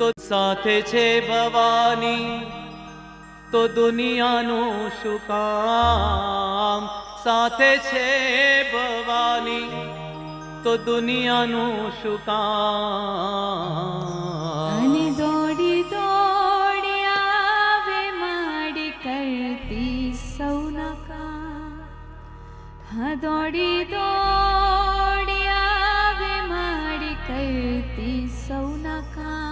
તો સાથે છે ભવાની તો દુનિયાનું શું કામ, સાથે છે ભવાની તો દુનિયાનું શું કામ। અને દોડી દોડી આવે માડી કરતી સૌના કામ, હા દોડી દોડી આવે માડી કરતી સૌના કામ।